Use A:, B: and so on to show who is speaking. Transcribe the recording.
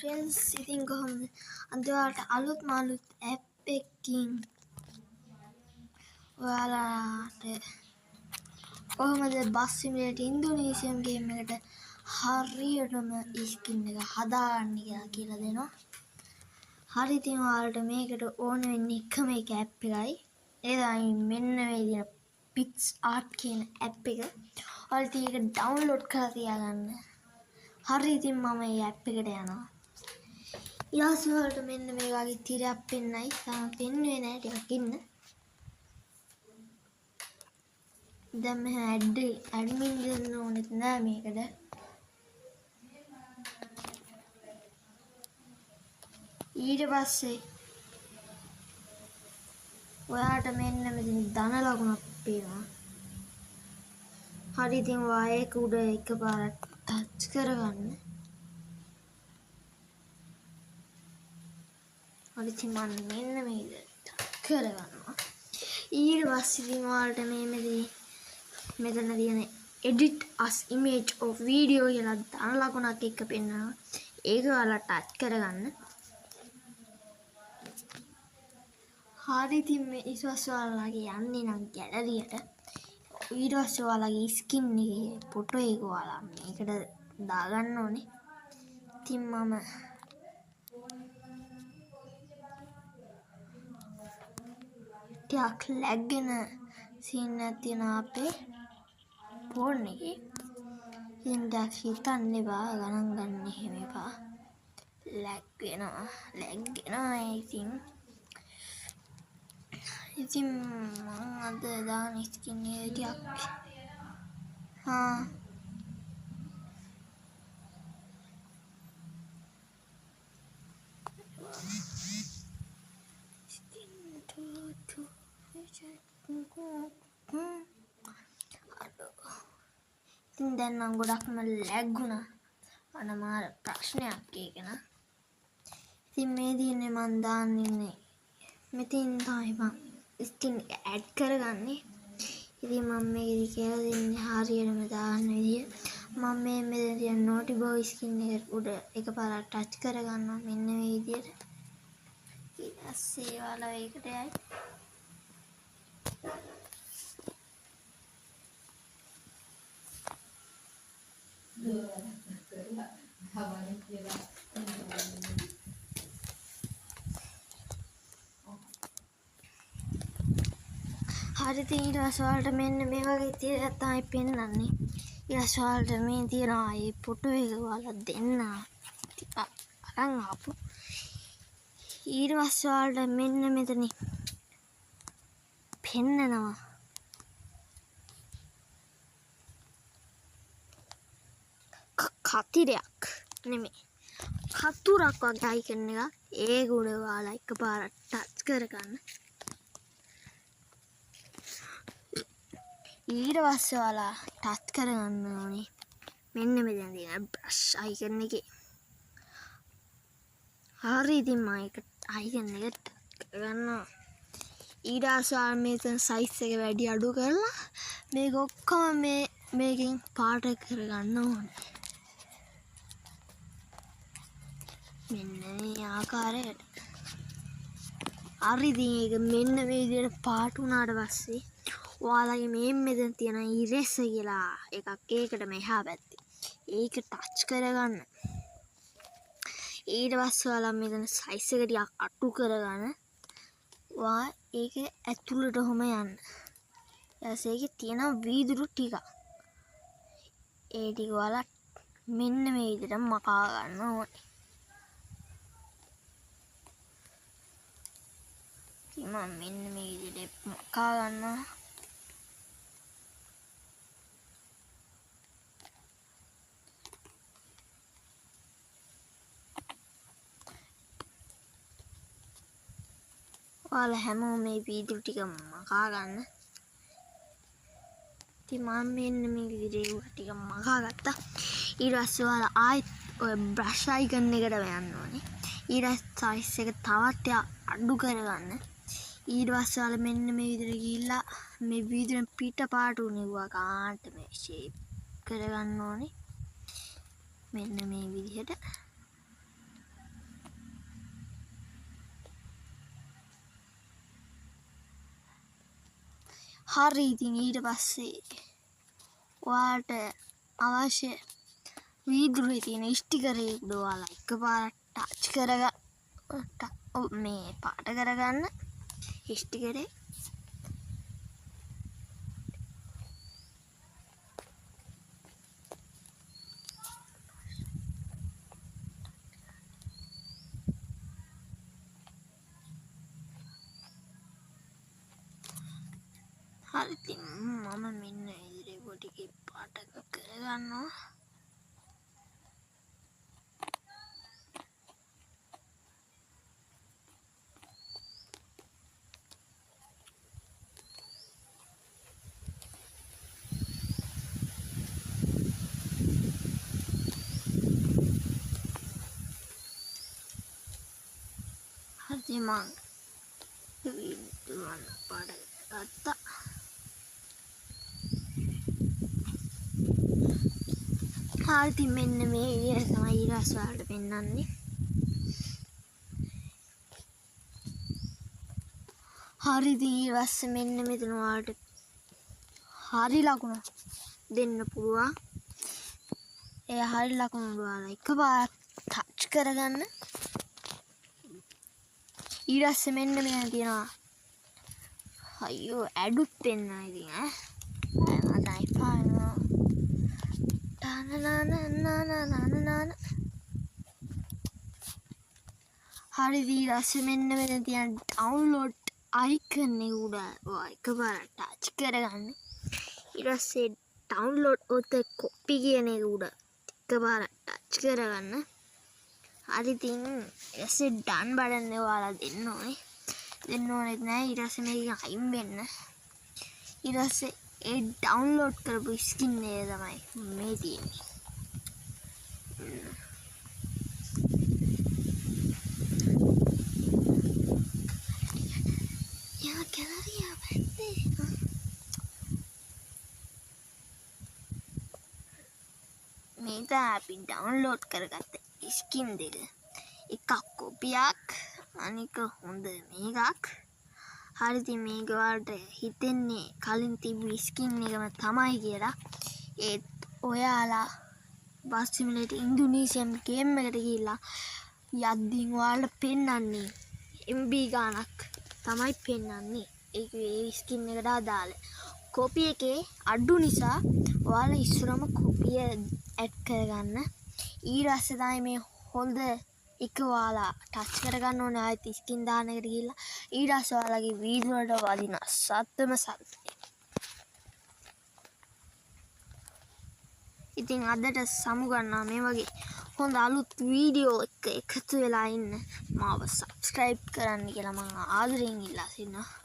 A: friends, ඉතින් කොහොමද අන්තිමට අලුත් ඇප් එකකින් ඔයාලට කොහොමද බස් සිමුලේටර් ඉන්දුනීසියම් ගේම් එකට හරියටම ස්කින් එක හදාගන්න කියලා දෙනවා. හරි ඉතින් ඔයාලට මේකට ඕන වෙන්නේ එකම එක ඇප් එකයි. ඒ තමයි මෙන්න මේ විදිහට පික්ස් ආර්ට් කියන ඇප් එක. ඔයාලට ඒක ඩවුන්ලෝඩ් කරලා තියාගන්න. හරි ඉතින් මම මේ ඇප් එකට යනවා. ඊළඟට වලට මෙන්න මේ වගේ තිරයක් පෙන්නයි. තාම පෙන්වන්නේ නැහැ ටිකක් ඉන්න. දැන් මම ඇඩ්මින් දෙන්න ඕනෙත් නෑ මේකට. ඊට පස්සේ ඔයාට මෙන්න මෙතන ධන ලකුණක් පේනවා. හරි ඉතින් ඔයා ඒක උඩ එකපාරට ටච් කරගන්න. හරි ඉතින් මම මෙන්න මේ විදිහට කරගන්නවා. ඊට පස්සේ ඉතින් ඔයාලට මේ මෙතන තියෙන edit as image of video කියලා ධන ලකුණක් එක පෙන්නනවා. ඒක ඔයාලා ටච් කරගන්න. හරි ඉතින් මේ ඊට පස්සේ ඔයාලගේ යන්නේ නම් ගැලරියට. ඊට පස්සේ ඔයාලගේ ස්කින් එකේ ෆොටෝ එක ඔයාලා මේකට දාගන්න ඕනේ. ඉතින් මම ටිකක් ලැග් වෙන සීන් එකක් තියෙනවා අපේ ෆෝන් එකේ. ඉතින් දැන් හිතන්න එපා ගණන් ගන්න එහෙම එපා. ලැග් වෙනවා ඉතින් මම අද දාන ස්කින් එක ටිකක් ඉතින් දැන් නම් ගොඩක්ම ලැග් වුණා. අනමාර ප්‍රශ්නයක් ඒක න. ඉතින් මේ දිනේ මම දාන්නේ මෙතින් තමයි මම ස්කින් ඇඩ් කරගන්නේ. ඉතින් මම මේකෙදි කියලා දෙන්නේ හරියටම දාන්න විදිය. මම මේ මෙතන තියෙන නෝටි බෝයි ස්කින් එක උඩ එකපාරක් ටච් කරගන්නවා මෙන්න මේ විදියට. ඊට පස්සේ ඔයාලා ඒකට යයි. හරි ඉතින් ඊට පස්සේ ඔයාලට මෙන්න මේ වගේ තිරයක් තමයි පෙන්වන්නේ. ඊට පස්සේ ඔයාලට මේ තියනවා මේ ෆොටෝ එක ඔයාලා දෙන්න අරන් ආපු. ඊට පස්සේ ඔයාලට මෙන්න මෙතන පෙන්නනවා කතිරයක් නෙමෙයි කතුරක් වගේ අයිකන් එකක්. ඒක උඩ ඔයාලා එකපාරක් ටච් කරගන්න. ඊට පස්සේ ඔයාලා ටච් කරගන්න ඕනේ මෙන්න මෙතන තියෙන බ්‍රෂ් අයිකන් එකේ. හරි ඉතින් මම ඒක අයිකන් එක ටච් කරගන්නවා. ඊට පස්සේ මේකෙන් සයිස් එක වැඩි අඩු කරලා මේක ඔක්කොම මේකෙන් පාට කරගන්න ඕනේ. මෙන්න මේ ආකාරයට. හරි ඉතින් ඒක මෙන්න මේ විදිහට පාට වුණාට පස්සේ ඔයාලගේ මේ මෙතන තියෙන ඉරේස් කියලා එකක් ඒකට මෙහා පැත්තේ. ඒක ටච් කරගන්න. ඊට පස්සේ ඔයාලා මෙතන සයිස් එක ටිකක් අඩු කරගන්න. ඔයා ඒක ඇතුළට ඔහම යන්න. ඊට ඒකේ තියෙන වීදුරු ටික. ඒ ටික ඔයාලා මෙන්න මේ විදිහට මකා ගන්න ඕනේ. ඉතින් මම මෙන්න මේ විදිහට මකා ගන්නවා. ඔයාලා හැමෝම මේ වීඩියෝ ටික මකා ගන්න. ඉතින් මම මෙන්න මේ වීඩියෝ ටික මකා ගත්තා. ඊට පස්සේ ඔයාලා ආයෙත් ඔය බ්‍රෂ් අයිකන් එකට යන්න ඕනේ. ඊට සයිස් එක තවත් අඩු කරගන්න. ඊට පස්සේ ඔයාලා මෙන්න මේ විදිහට ගිහිල්ලා මේ වීඩියෝ පිට පාට උනේ කාන්ට මේ ෂේප් කරගන්න ඕනේ. මෙන්න මේ විදිහට. හරි ඉතින් ඊට පස්සේ ඔයාලට අවශ්‍ය වීදුරුවේ තියෙන ස්ටිකරේ උඩ ඔයාලා එකපාරට ටච් කරගන්න මේ පාට කරගන්න ස්ටිකරේ හරි ඉතින් මම මෙන්න ඉදිරිය පොඩි පාට කරගන්නවා හරි මං විදුරන පාට ගත්තා හරි ඉතින් මෙන්න මේ විදිහට තමයි ඊළස් වලට පෙන්වන්නේ හරි ඉතින් ඊළස්සේ මෙන්න මෙතන ඔයාලට හරි ලකුණ දෙන්න පුළුවන් ඒ හරි ලකුණ ඔයාලා එකපාරක් ටච් කරගන්න ඊළස්සේ මෙන්න මෙතන තියෙනවා අයියෝ ඇඩුත් දෙන්නා ඉතින් මතයි පානවා හරි ඊළස්සේ මෙන්න මෙතන තියෙන ඩවුන්ලෝඩ් අයිකන් එක උඩ එකපාරට ටච් කරගන්න ඊළස්සේ ඩවුන්ලෝඩ් ඔත කොපි කියන එක උඩ එකපාරට ටච් කරගන්න හරි ඉතින් ඊළස්සේ ඩන් බටන් එක ඔයාලා දෙන්න ඕනේ නෑ ඊළස්සේ මේක අයින් වෙන්න ඊළස්සේ ඒ ඩවුන්ලෝඩ් කරපු ස්කින් එක තමයි මේ තියෙන්නේ මේක අපි ඩවුන්ලෝඩ් කරගත්ත ස්කින් දෙක එකක් කොපියක් අනික හොඳ මේකක් හරි ඉතින් මේක වලට හිතෙන්නේ කලින් තිබු ස්කින් එකම තමයි කියලා ඒත් ඔයාලා බස් සිමුලේටර් ඉන්දුනීසියම් ගේම් එකට ගිහිල්ලා යද්දී ඔයාලට පෙන්වන්නේ MB ගානක් තමයි පෙන්වන්නේ ඒ ස්කින් එකට අදාළ කොපි එකේ අඩු නිසා ඔයාලා ඉස්සරම කොපිය ඇඩ් කරගන්න ඊළස්සේ තමයි මේ හොඳ එක ඔයාලා ටච් කරගන්න ඕනේ ආයෙත් ස්කින් දාන එකට ගිහිල්ලා ඊළස්සේ ඔයාලගේ වීඩියෝ වලට වදින සත්තම සත්‍ය ඉතින් අදට සමුගන්නවා මේ වගේ හොඳ අලුත් වීඩියෝ එක එකතු වෙලා ඉන්න මාව සබ්ස්ක්‍රයිබ් කරන්න කියලා මම ආදරෙන් ඉල්ලා සිටිනවා